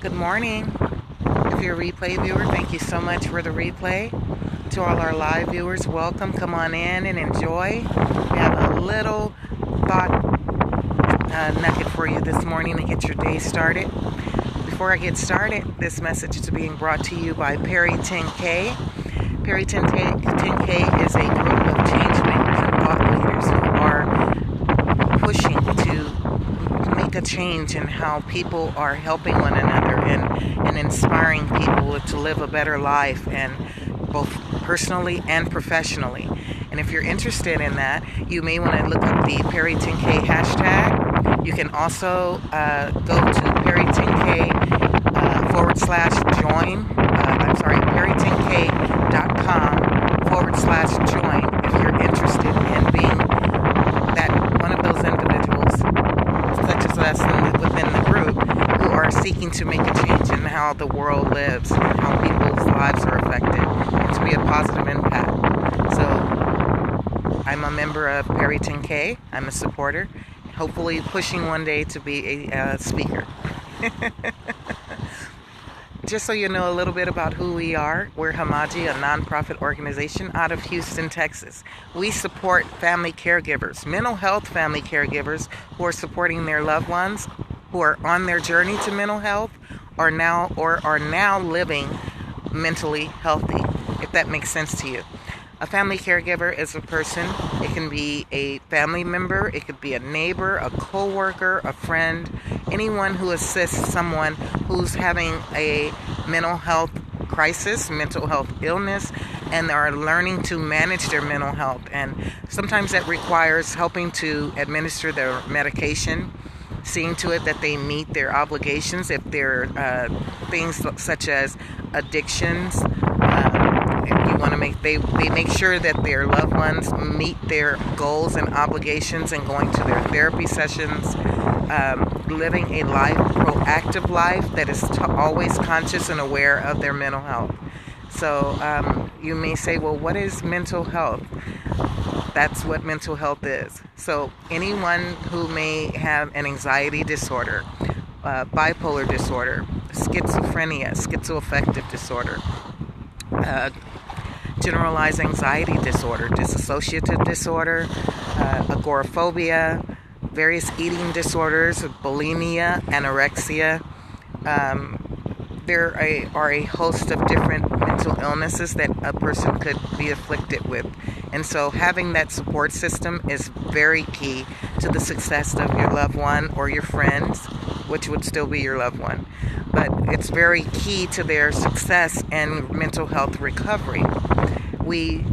Good morning. If you're a replay viewer, thank you so much for the replay. To all our live viewers, welcome. Come on in and enjoy. We have a little thought nugget for you this morning to get your day started. Before I get started, this message is being brought to you by Perry 10K. Perry 10K is a group of change makers and thought leaders who are pushing to make a change in how people are helping one another and inspiring people to live a better life, and both personally and professionally. And if you're interested in that, you may want to look up the Perry 10K hashtag. You can also go to Perry10K /join. Perry10K.com /join if you're interested in being that one of those individuals, such as us within the group, who are seeking to make a change in how the world lives and how people's lives are affected, and to be a positive impact. So I'm a member of Perry 10K. I'm a supporter, hopefully pushing one day to be a speaker. Just so you know a little bit about who we are, we're Homagi, a nonprofit organization out of Houston, Texas. We support family caregivers, mental health family caregivers who are supporting their loved ones who are on their journey to mental health or are now living mentally healthy, if that makes sense to you. A family caregiver is a person. It can be a family member, it could be a neighbor, a co-worker, a friend, anyone who assists someone who's having a mental health crisis, mental health illness, and are learning to manage their mental health. And sometimes that requires helping to administer their medication, seeing to it that they meet their obligations if there are things such as addictions. You want to they make sure that their loved ones meet their goals and obligations and going to their therapy sessions, living a proactive life that is always conscious and aware of their mental health. So you may say, well, what is mental health? That's what mental health is. So anyone who may have an anxiety disorder, bipolar disorder, schizophrenia, schizoaffective disorder, generalized anxiety disorder, dissociative disorder, agoraphobia, various eating disorders, bulimia, anorexia. There are a host of different mental illnesses that a person could be afflicted with. And so having that support system is very key to the success of your loved one or your friends, which would still be your loved one. But it's very key to their success and mental health recovery. We,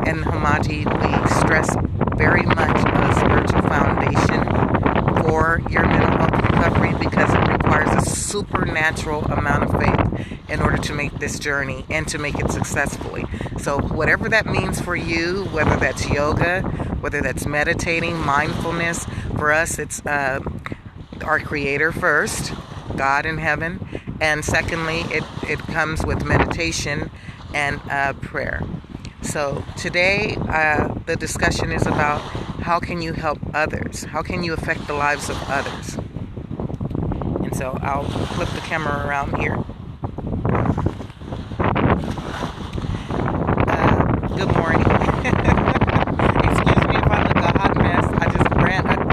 in Homagi, we stress very much a spiritual foundation for your mental health recovery, because it requires a supernatural amount of faith in order to make this journey and to make it successfully. So whatever that means for you, whether that's yoga, whether that's meditating, mindfulness, for us it's our Creator first, God in heaven, and secondly it comes with meditation and prayer. So today the discussion is about how can you help others? How can you affect the lives of others? And so I'll flip the camera around here. Good morning. Excuse me if I look a hot mess. I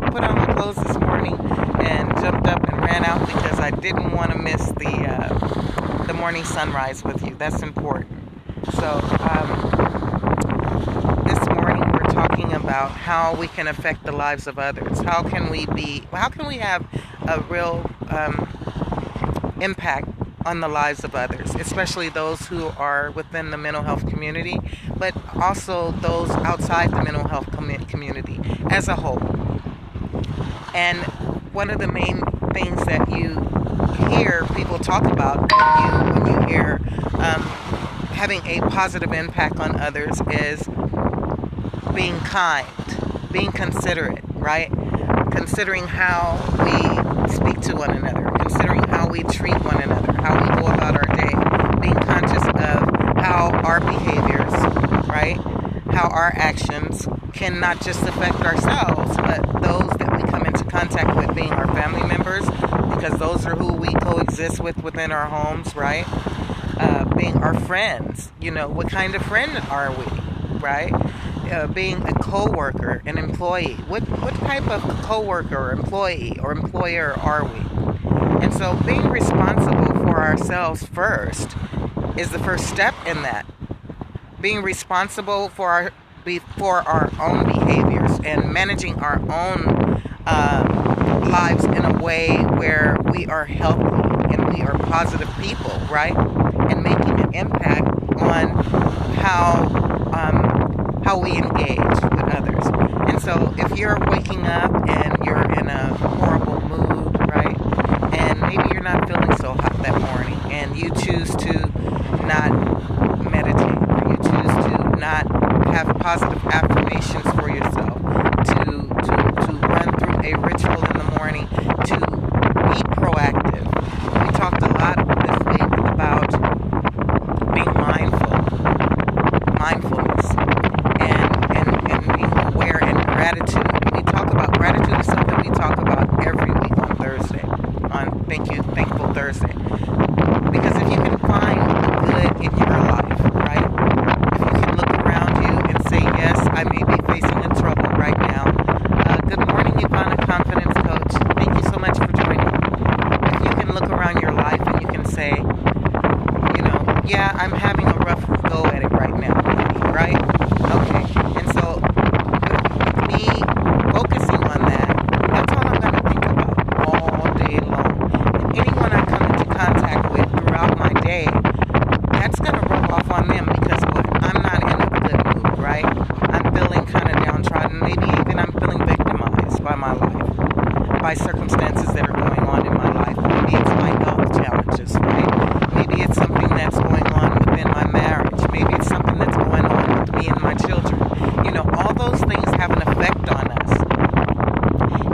put on my clothes this morning and jumped up and ran out because I didn't want to miss the morning sunrise with you. That's important. So this morning we're talking about how we can affect the lives of others. How can we have a real impact on the lives of others, especially those who are within the mental health community, but also those outside the mental health community as a whole. And one of the main things that you hear people talk about when you hear having a positive impact on others is being kind, being considerate, right? Considering how we speak to one another, considering how we treat one another, how we go about our day, being conscious of how our behaviors, right, how our actions can not just affect ourselves, but those that we come into contact with, being our family members, because those are who we coexist with within our homes, right? Being our friends, what kind of friend are we, right? Being a coworker, an employee. What type of coworker, or employee, or employer are we? And so being responsible for ourselves first is the first step in that. Being responsible for our own behaviors and managing our own lives in a way where we are healthy and we are positive people, right? And making an impact on how we engage with others. And so if you're waking up and you're in a horrible mood, right? And maybe you're not feeling so hot that morning, and you choose to not meditate, or you choose to not have positive affirmations for yourself, to run through a ritual in the morning, to be proactive. We talked a lot this week about being mindfulness, and being aware, and gratitude. We talk about gratitude is something we talk about every week on Thursday, on Thankful Thursday. Because if you can find the good in your life, right? If you can look around you and say, yes, I may be facing a trouble right now. Good morning, Ivana, Confidence Coach. Thank you so much for joining. If you can look around your life and you can say, yeah, I'm having a rough go at it right now, right? Okay. And so with me focusing on that, that's all I'm going to think about all day long. And anyone I come into contact with throughout my day, that's going to rub off on them, because I'm not in a good mood, right? I'm feeling kind of downtrodden. Maybe even I'm feeling victimized by my life, by circumstances that are going on in my life. Maybe it's my health challenges, right? Maybe it's something that's going on within my marriage. Maybe it's something that's going on with me and my children. All those things have an effect on us.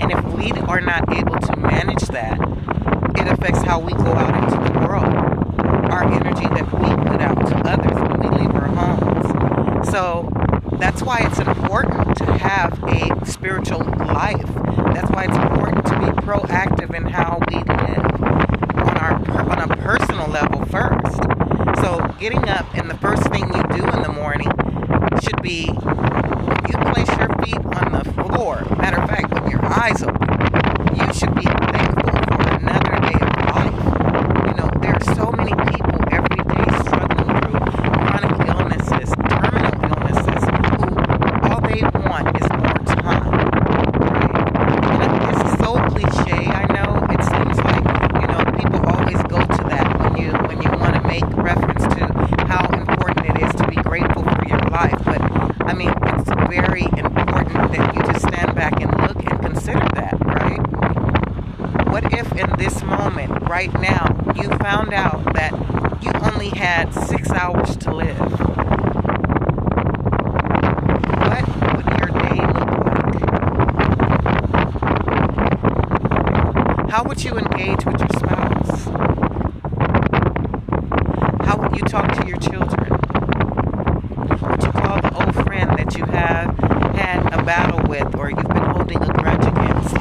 And if we are not able to manage that, it affects how we go out into the world, our energy that we put out to others when we leave our homes. So that's why it's important to have a spiritual life. That's why it's important to be proactive in how we live on a personal level first. So getting up, and the first thing you do in the morning should be, you place your feet on the floor. Matter of fact, with your eyes open, you should be thankful for another day of life. There are so many people every day struggling through chronic illnesses, terminal illnesses, who all they want is more time. Right? And this is so cliche. I know it seems like people always go to that when you want to make reference to how important it is to be grateful for your life. But I mean, it's very important that you just stand back and look and consider that, right? What if in this moment, right now, you found out that you only had 6 hours to live? What would your day look like? How would you engage with your spouse? How would you talk to your children? Would you call the old friend that you have had a battle with, or you've been holding a grudge against?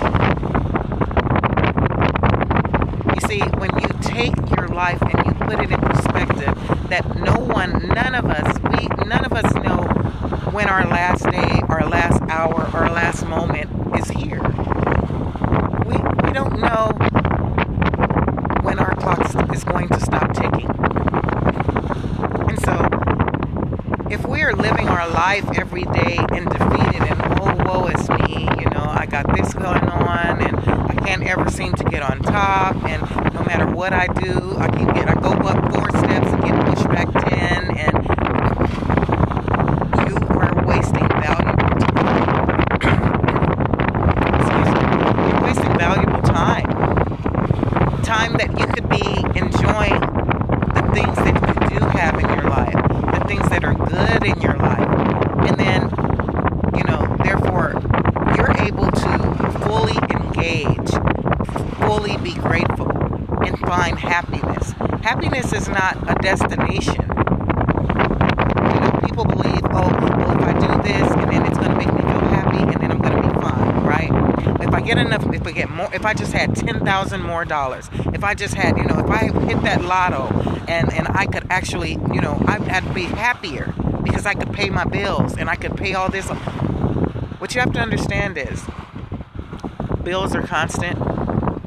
You see, when you take your life and you put it in perspective, that none of us know when our last day, our last hour, our last moment is here. We don't know when our clock is going to stop ticking. And so, if we are living our life every day and defeated and, oh, woe is me, I got this going on, and I can't ever seem to get on top, and no matter what I do, I go up 4 steps and get pushed back 10, and you are wasting valuable time. Excuse me. You're wasting valuable time. Time that you could be enjoying the things that you do have in your life, the things that are good in your life. And then, therefore, you're able to fully engage, fully be grateful, and find happiness. Happiness is not a destination. People believe, oh, well, if I do this, and then it's going to make me feel happy, and then I'm going to be fine, right? If I get enough, if I get more, if I just had $10,000 more dollars, if I just had, if I hit that lotto and I could actually, I'd be happier because I could pay my bills and I could pay all this. What you have to understand is bills are constant,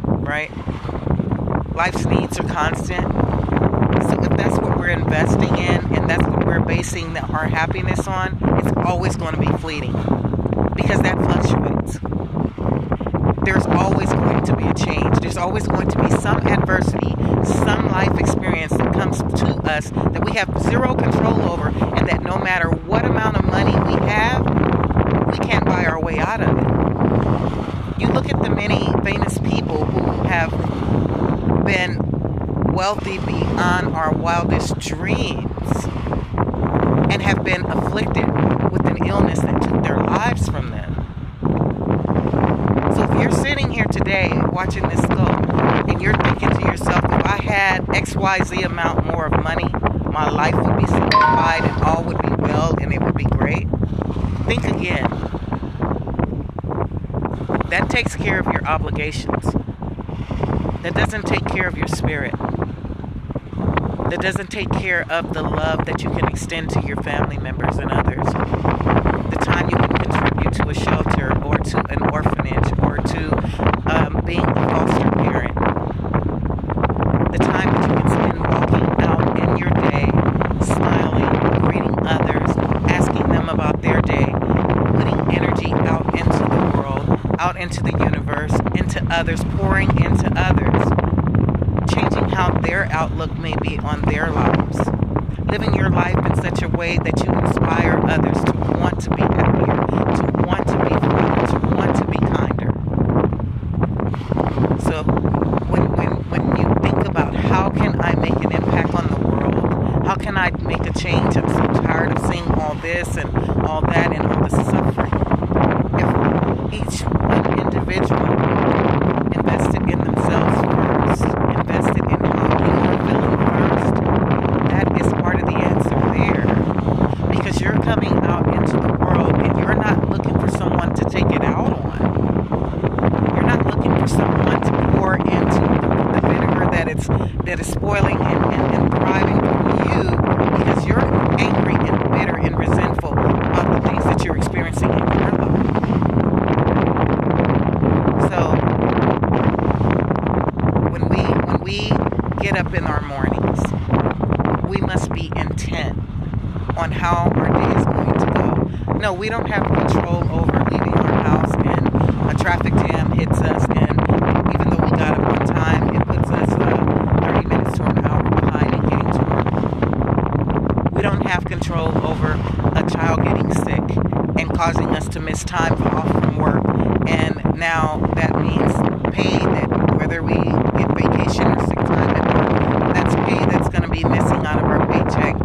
right? Life's needs are constant. So if that's what we're investing in and that's what we're basing our happiness on, it's always going to be fleeting because that fluctuates. There's always going to be a change. There's always going to be some adversity, some life experience that comes to us that we have zero control over, and that no matter what amount of money we have, we can't buy our way out of it. You look at the many famous people who have been wealthy beyond our wildest dreams and have been afflicted with an illness that took their lives from them. So if you're sitting here today watching this go and you're thinking to yourself, if I had XYZ amount more of money, my life would be simplified and all would be well and it would be great, think again. That takes care of your obligations. That doesn't take care of your spirit. That doesn't take care of the love that you can extend to your family members and others. The time you can contribute to a shelter or to an orphanage or to being a foster parent. The time that you can spend walking out in your day, smiling, greeting others, asking them about their day, putting energy out into the world, out into the universe, into others, pouring into others, changing how their outlook may be on their lives, living your life in such a way that you inspire others to want to be happier, to want to be free, to want to be kinder. So when you think about how can I make an impact on the world, how can I make a change, I'm so tired of seeing all this and all that and all the suffering. If each one individual invested in themselves first, invested in how you are feeling first, that is part of the answer there. Because you're coming out into the world and you're not looking for someone to take it out on. You're not looking for someone to pour into the vinegar that is spoiling and thriving from you because you're angry and bitter and resentful about the things that you're experiencing in your life. So when we get up in our mornings, we must be intent on how our day is going to go. No, we don't have control over leaving our house and a traffic jam hits us, and even though we got up on time, it puts us 30 minutes to an hour behind in getting to work. We don't have control over a child getting sick and causing us to miss time off from work, and now that means pay that whether we get vacation or sick time at work, that's pay that's going to be missing out of our paycheck,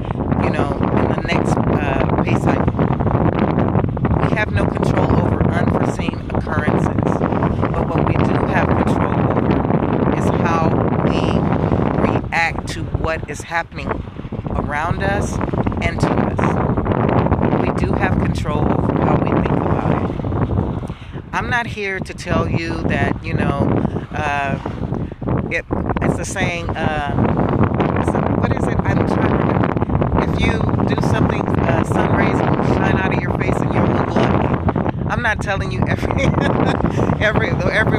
in the next pay cycle. We have no control over unforeseen occurrences, but what we do have control over is how we react to what is happening around us and to us. We do have control over how we think about it. I'm not here to tell you that, it's the saying, what is it? I'm trying to remember. If you do something, sun rays will shine out of your face and you'll look lovely. I'm not telling you every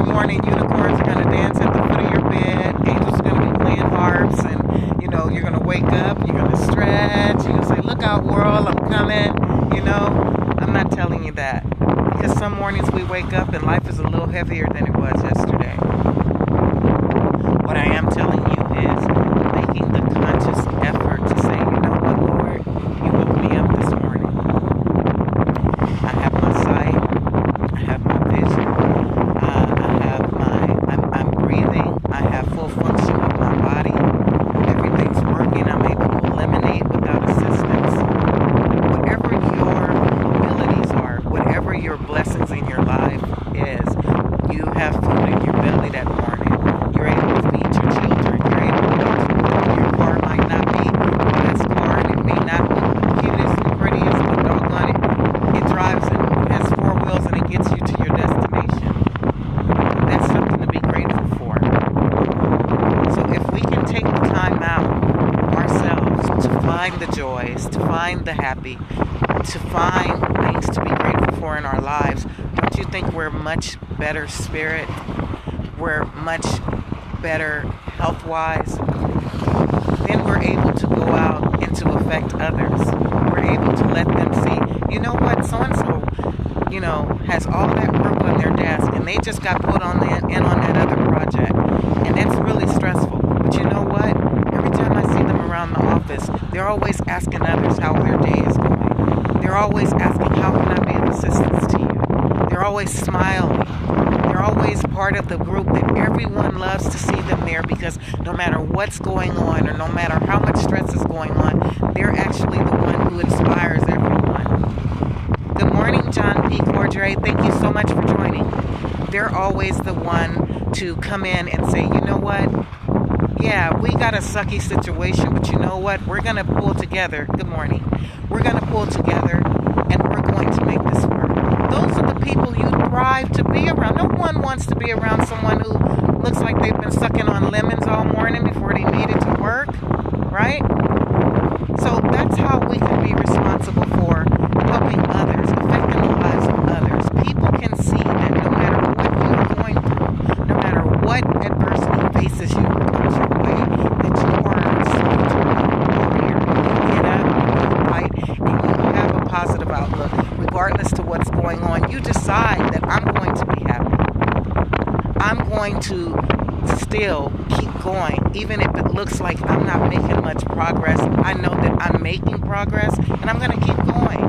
morning unicorns are going to dance at the foot of your bed, angels are going to be playing harps, and, you're going to wake up, you're going to stretch, you're going to say, look out world, I'm coming, I'm not telling you that. Because some mornings we wake up and life is a little heavier than it was yesterday. What I am telling you is making the conscious effort to say, you know what, Lord, you woke me up this morning. I have my sight, I have my vision, I'm breathing, I have full function of my body, everything's working, I'm able to eliminate without assistance. Whatever your abilities are, whatever your blessings in your life is, you have find the joys, to find the happy, to find things to be grateful for in our lives, don't you think we're much better spirit? We're much better health-wise? Then we're able to go out and to affect others. We're able to let them see, you know what, so-and-so, has all that work on their desk, and they just got put on in on that other project. And that's really stressful. But you know what? Every time I see them around the office, they're always asking others how their day is going. They're always asking, how can I be of assistance to you? They're always smiling. They're always part of the group that everyone loves to see them there, because no matter what's going on or no matter how much stress is going on, they're actually the one who inspires everyone. Good morning, John P. Cordray. Thank you so much for joining. They're always the one to come in and say, you know what? Yeah, we got a sucky situation, but you know what? We're going to pull together. Good morning. We're going to pull together, and we're going to make this work. Those are the people you thrive to be around. No one wants to be around someone who looks like they've been sucking on lemons all morning before they needed to work, right? So that's how we can be responsible for helping others, affecting the lives of others. People can see that no matter what you're going through, no matter what adversity faces you, comes your way, that you are a warrior. You get up, you fight, and you have a positive outlook. Regardless to what's going on, you decide that I'm going to be happy. I'm going to still keep going, even if it looks like I'm not making much progress. I know that I'm making progress, and I'm going to keep going.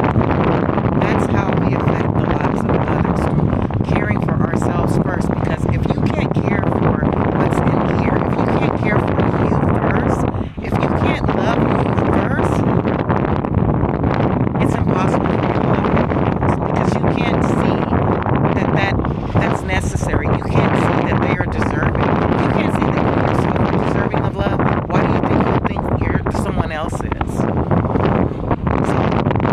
That's how we affect the lives of others, through caring for ourselves first. Because if you can't care for what's in here, if you can't care for you first, if you can't love you first, it's impossible for you to love others, because you can't see that's necessary. You can't see that they are deserving. You can't see that you yourself are deserving of love. Why do you think you're someone else is? So,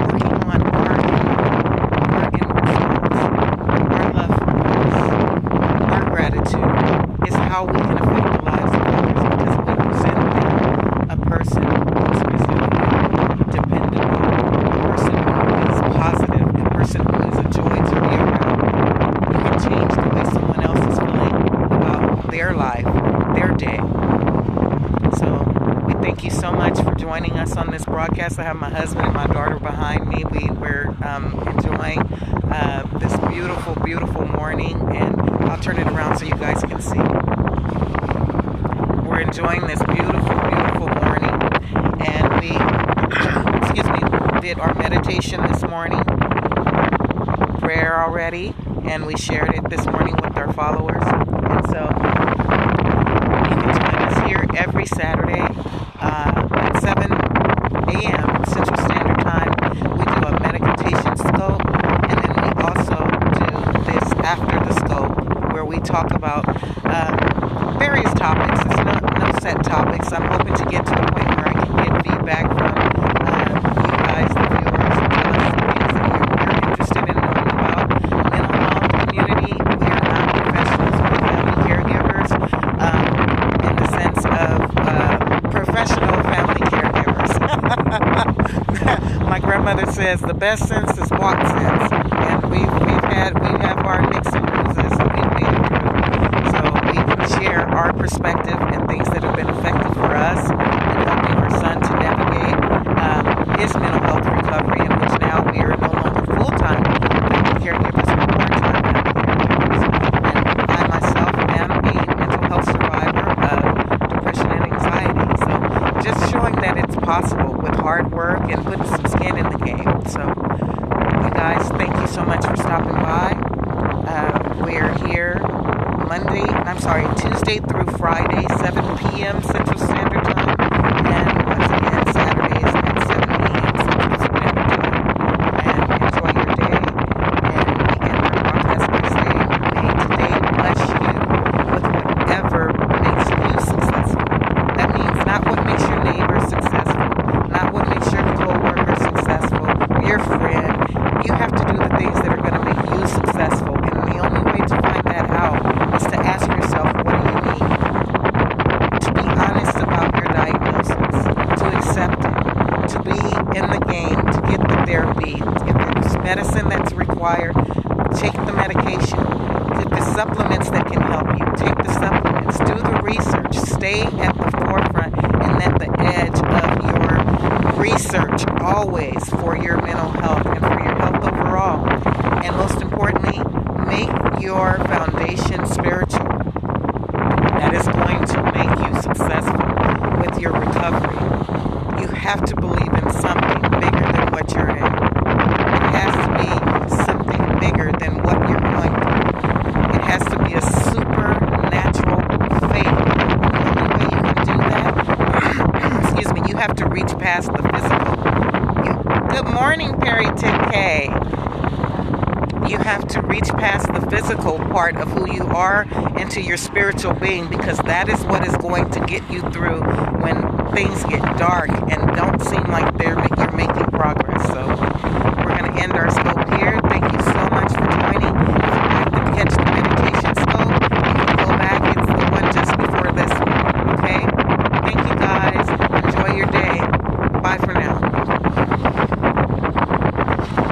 working on our inward selves, our love for others, our gratitude is how we can affect the lives of others, because we present them a person who's resilient, dependable, a person who is positive, a person who is a joy to be around. You can change the way someone else is feeling about their life, their day. So we thank you so much for joining us on this broadcast. I have my husband and my daughter behind me. We're enjoying this beautiful, beautiful morning, and I'll turn it around so you guys can see. We're enjoying this beautiful, beautiful morning, and we, did our meditation this morning, prayer already, and we shared it this morning with our followers. And so you can join us here every Saturday at 7 a.m. Central Standard Time. We do a meditation scope, and then we also do this after the scope, where we talk about various topics. There's no set topics. I'm hoping to get to the point where I can get feedback from you guys, the viewers, and tell us the things that you're interested in knowing about. Mental health community, we are not professionals, we're family caregivers, in the sense of professional family caregivers. My grandmother says the best sense is walk sense, and we have our nicks and bruises, and we've made it through. So we can share our perspective and things that have been effective for us, and helping our son to navigate his mental health recovery, in which now we are no longer full-time family caregivers, but part-time family caregivers. And I myself am a mental health survivor of depression and anxiety. So just showing that it's possible with hard work and putting some skin in the game. So you guys, thank you so much for stopping by. We're here Tuesday through Friday, 7 p.m. Central Standard Time, and once again, Saturdays at 7 a.m. Central Standard Time. And enjoy your day, and we end our broadcast by saying, may today bless you with whatever makes you successful. That means not what makes your neighbor successful, not what makes your co-worker successful, your friend. You have to do the things that are going to make you successful, and the only way to find that out is to ask yourself, what do you need? To be honest about stay at the forefront and at the edge of your research always for your mental health and for your health overall. And most importantly, make your foundation spiritual. That is going to make you successful with your recovery. You have to believe in something bigger than what you're in. It has to be something bigger than what you're going through. It has to be a supernatural faith. The only way you can do that, excuse me, you have to reach past the physical. Good morning, Perry 10K. You have to reach past the physical part of who you are into your spiritual being, because that is what is going to get you through when things get dark and don't seem like they're